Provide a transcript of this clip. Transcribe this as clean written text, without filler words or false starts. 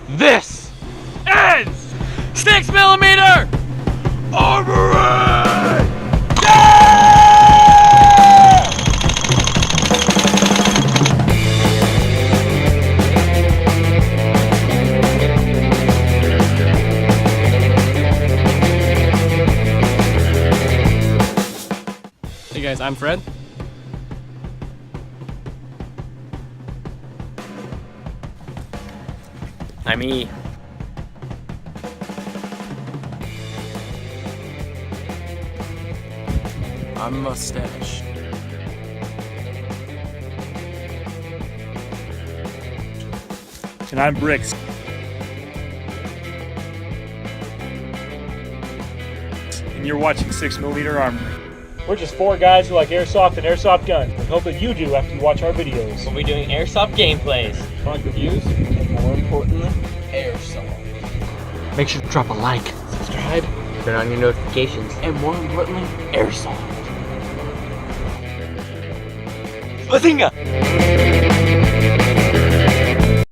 This is 6mm armory! Hey guys, I'm Fred. I'm E. I'm Mustache. And I'm Bricks. And you're watching 6mm Armory. We're just four guys who like airsoft and airsoft guns, and hope that you do after you watch our videos. We'll be doing airsoft gameplays, Product reviews, and more importantly, airsoft. Make sure to drop a like, Subscribe, turn on your notifications, and more importantly, airsoft. Bazinga!